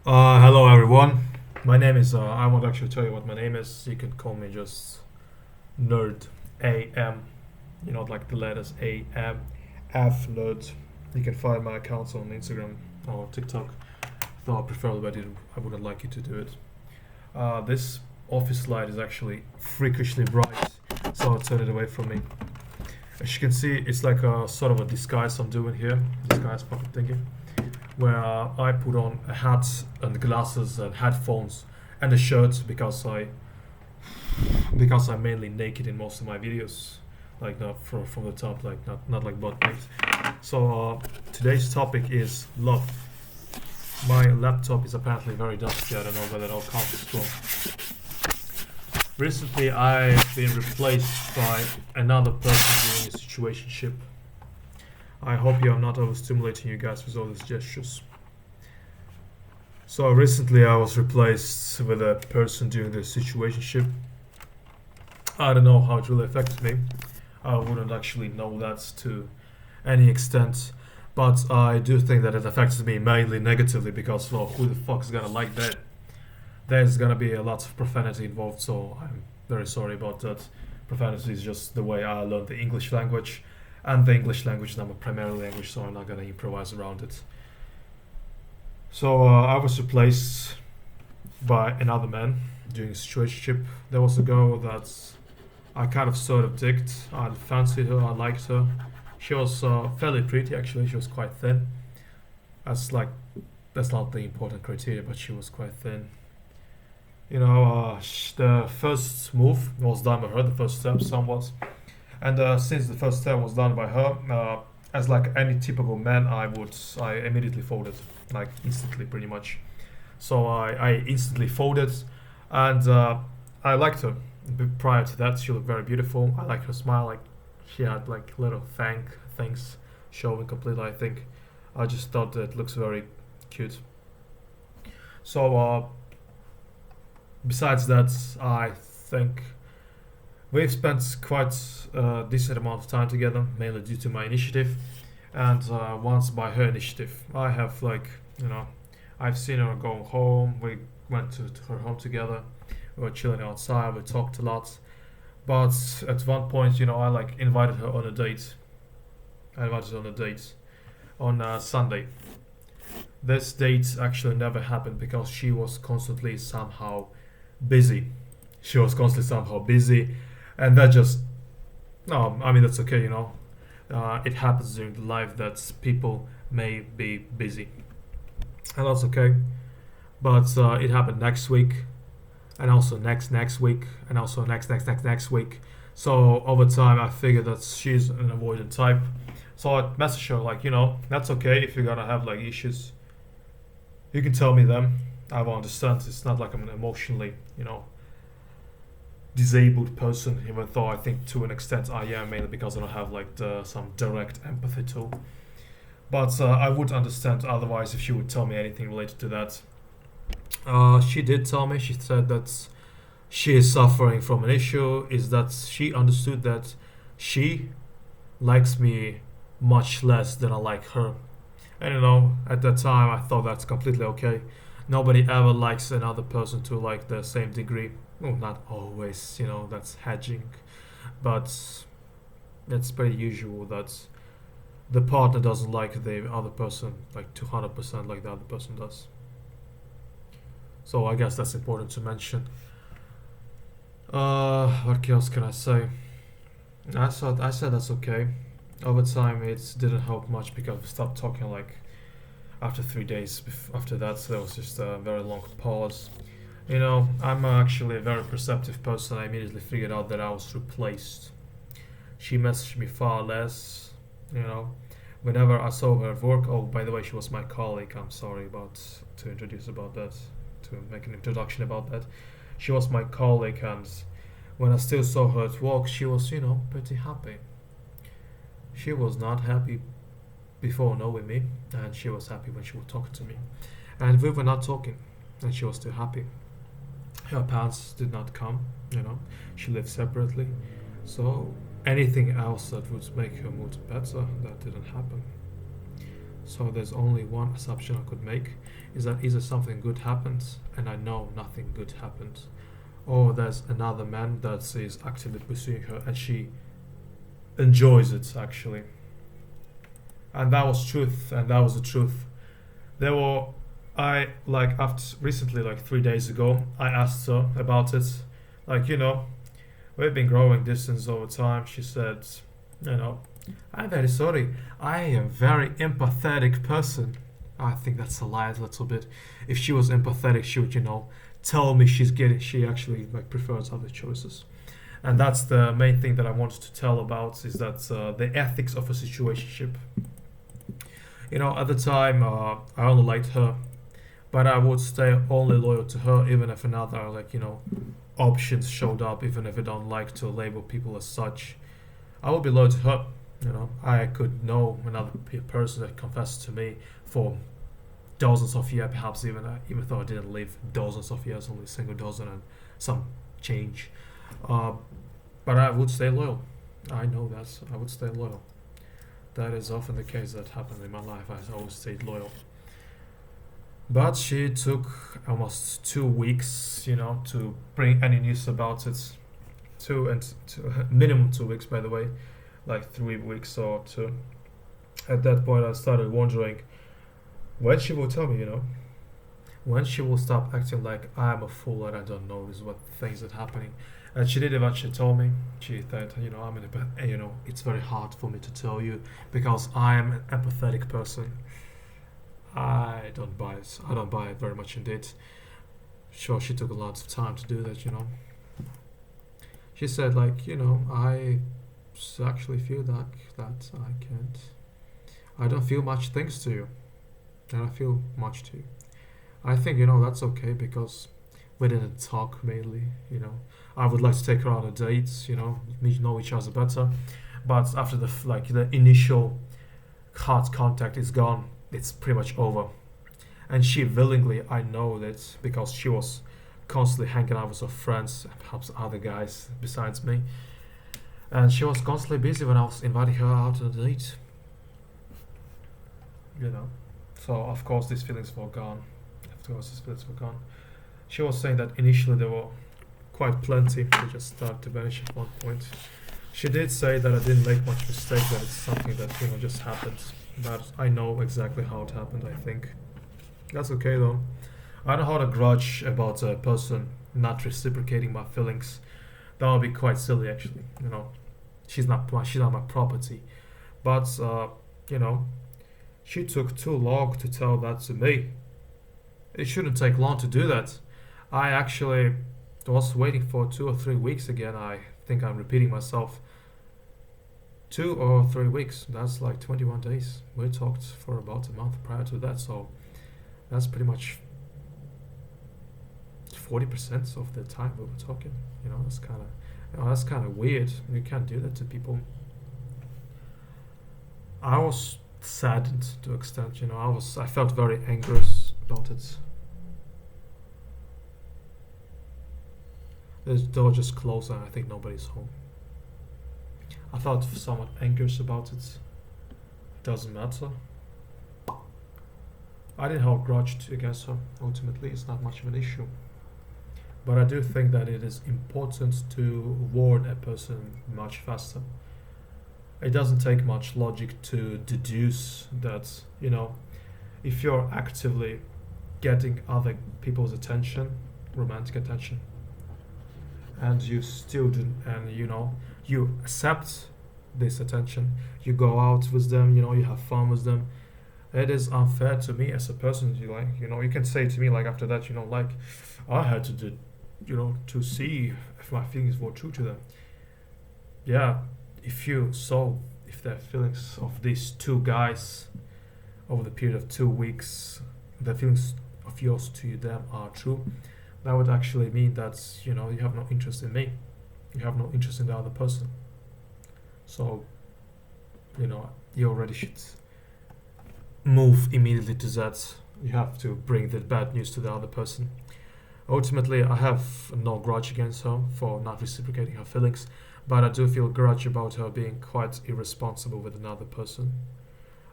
Hello everyone. My name is. I won't actually tell you what my name is. You can call me just Nerd AM. You know, like the letters AM, F Nerd. You can find my accounts on Instagram or TikTok. Though I prefer that I wouldn't like you to do it. This office light is actually freakishly bright, so I'll turn it away from me. As you can see, it's like a sort of a disguise I'm doing here. Disguise pocket thingy where I put on a hat and glasses and headphones and a shirt because I'm mainly naked in most of my videos, like not from the top, like not like butt naked. So today's topic is love. My laptop is apparently very dusty. I don't know whether I'll count this from. Recently, I've been replaced by another person doing a situationship. I hope you are not overstimulating you guys with all these gestures. So recently I was replaced with a person doing the situationship. I don't know how it really affected me. I wouldn't actually know that to any extent. But I do think that it affected me mainly negatively because, well, who the fuck is gonna like that? There's gonna be a lot of profanity involved, so I'm very sorry about that. Profanity is just the way I learned the English language, and the English language is not my primary language, so I'm not gonna improvise around it. So I was replaced by another man doing a situationship. There was a girl that I kind of sort of digged. I fancied her, I liked her. She was fairly pretty actually. She was quite thin. That's like that's not the important criteria, but she was quite thin. You know, the first move was done by her, the first step somewhat. And since the first step was done by her, as like any typical man, I immediately folded, like instantly, pretty much. So I instantly folded, and I liked her. Prior to that, she looked very beautiful. I liked her smile, like she had like little things showing completely. I think I just thought that it looks very cute. So besides that, I think we've spent quite a decent amount of time together, mainly due to my initiative, and once by her initiative. I have I've seen her go home. We went to her home together. We were chilling outside. We talked a lot, but at one point, I like invited her on a date. I invited her on a date on Sunday. This date actually never happened because she was constantly somehow busy. She was constantly somehow busy, and that just no. I mean that's okay. It happens during the life that people may be busy, and that's okay. But it happened next week, and also next week, and also next week. So over time, I figured that she's an avoidant type. So I messaged her like, that's okay if you're gonna have like issues. You can tell me them. I will understand. It's not like I'm an emotionally, disabled person, even though I think to an extent I am, mainly because I don't have like some direct empathy tool. But I would understand otherwise if she would tell me anything related to that. She did tell me. She said that she is suffering from an issue. Is that she understood that she likes me much less than I like her. And at that time I thought that's completely okay. Nobody ever likes another person to like the same degree. Well, not always, that's hedging. But it's pretty usual that the partner doesn't like the other person like 200% like the other person does. So I guess that's important to mention. What else can I say? I said that's okay. Over time, it didn't help much because we stopped talking like after 3 days. After that, so there was just a very long pause. I'm actually a very perceptive person. I immediately figured out that I was replaced. She messaged me far less. Whenever I saw her at work. Oh, by the way, she was my colleague. I'm sorry about to introduce about that, to make an introduction about that. She was my colleague, and when I still saw her at work, she was, pretty happy. She was not happy before knowing me, and she was happy when she was talking to me. And we were not talking, and she was still happy. Her parents did not come, She lived separately. So anything else that would make her mood better, that didn't happen. So there's only one assumption I could make, is that either something good happens and I know nothing good happened, or there's another man that is actively pursuing her and she enjoys it actually. And that was truth, and that was the truth. There were I like after recently, like 3 days ago, I asked her about it. Like, we've been growing distance over time. She said, you know, I'm very sorry. I am a very empathetic person. I think that's a lie a little bit. If she was empathetic, she would, tell me she actually like prefers other choices. And that's the main thing that I wanted to tell about, is that the ethics of a situationship. At the time, I only liked her, but I would stay only loyal to her even if another, like, options showed up, even if I don't like to label people as such. I would be loyal to her. I could know another person that confessed to me for dozens of years, perhaps even though I didn't live dozens of years, only a single dozen and some change. Uh, but I would stay loyal. I know that I would stay loyal. That is often the case that happened in my life. I always stayed loyal. But she took almost 2 weeks, to bring any news about it. Minimum 2 weeks, by the way, like 3 weeks or two. At that point, I started wondering when she will tell me, when she will stop acting like I'm a fool and I don't notice what things are happening. And she did eventually tell me. She thought, I'm in a bad, it's very hard for me to tell you because I am an empathetic person. I don't buy it. I don't buy it very much indeed. Sure, she took a lot of time to do that. She said, like, I actually feel that I can't. I don't feel much thanks to you. I don't feel much to you. I think, that's okay because we didn't talk mainly, I would like to take her on a date, know each other better. But after the initial hard contact is gone, it's pretty much over. And she willingly, I know that because she was constantly hanging out with her friends, perhaps other guys besides me. And she was constantly busy when I was inviting her out on a date. So of course these feelings were gone. She was saying that initially there were quite plenty. They just started to vanish at one point. She did say that I didn't make much mistake, that it's something that just happened. But I know exactly how it happened, I think. That's okay though. I don't hold a grudge about a person not reciprocating my feelings. That would be quite silly actually. She's not my property. But she took too long to tell that to me. It shouldn't take long to do that. I actually was waiting for 2 or 3 weeks again. I think I'm repeating myself. 2 or 3 weeks. That's like 21 days. We talked for about a month prior to that, so that's pretty much 40% of the time we were talking. That's kind of weird. You can't do that to people. I was saddened to an extent. I felt very angry about it. The door just closed and I think nobody's home. I felt somewhat anxious about it. Doesn't matter. I didn't hold grudge against her. Ultimately, it's not much of an issue. But I do think that it is important to warn a person much faster. It doesn't take much logic to deduce that, if you're actively getting other people's attention, romantic attention, and you still do, and you accept this attention, you go out with them, you have fun with them, it is unfair to me as a person. You can say to me like after that, like I had to do, to see if my feelings were true to them. Yeah, if their feelings of these two guys over the period of 2 weeks, the feelings of yours to them are true, that would actually mean that you have no interest in me, you have no interest in the other person. So you already should move immediately to that. You have to bring the bad news to the other person. Ultimately, I have no grudge against her for not reciprocating her feelings, but I do feel grudge about her being quite irresponsible with another person.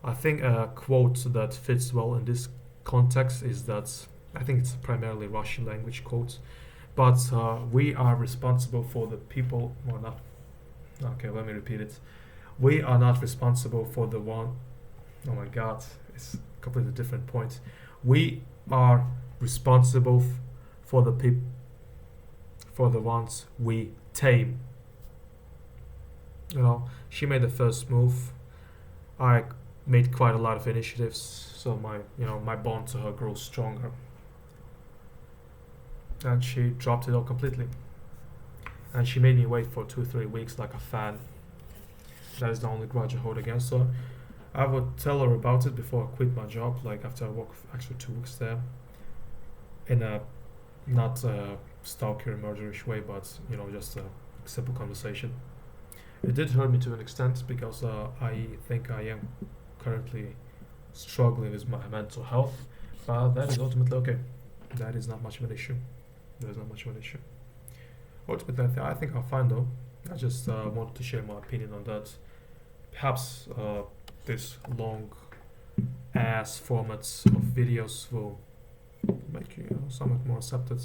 I think a quote that fits well in this context is that I think it's primarily Russian language quote, but we are responsible for the people, or not. Okay, let me repeat it. We are not responsible for the one. Oh my God, it's a completely different point. We are responsible for the people, for the ones we tame. You know, she made the first move. I made quite a lot of initiatives, so my bond to her grows stronger. And she dropped it all completely. And she made me wait for 2 3 weeks like a fan. That is the only grudge I hold against her. I would tell her about it before I quit my job, like after I worked actually 2 weeks there, in a not stalker murderish way, but just a simple conversation. It did hurt me to an extent because I think I am currently struggling with my mental health, but that is ultimately okay. That is not much of an issue. That is not much of an issue. Ultimately, I think I'll fine though. I just wanted to share my opinion on that. Perhaps this long ass formats of videos will make you somewhat more accepted,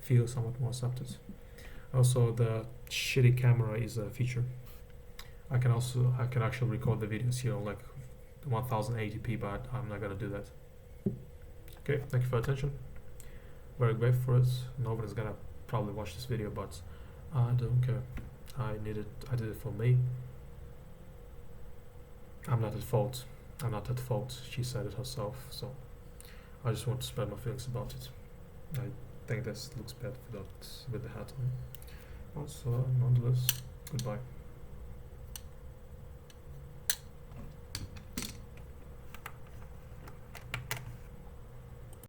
feel somewhat more accepted. Also, the shitty camera is a feature. I can actually record the videos here on like 1080p, but I'm not gonna do that. Okay, thank you for your attention. Very grateful for it. No one is gonna probably watch this video, but I don't care. I did it for me. I'm not at fault. I'm not at fault. She said it herself, so I just want to spread my feelings about it. I think this looks bad with the hat on. Also, nonetheless, goodbye.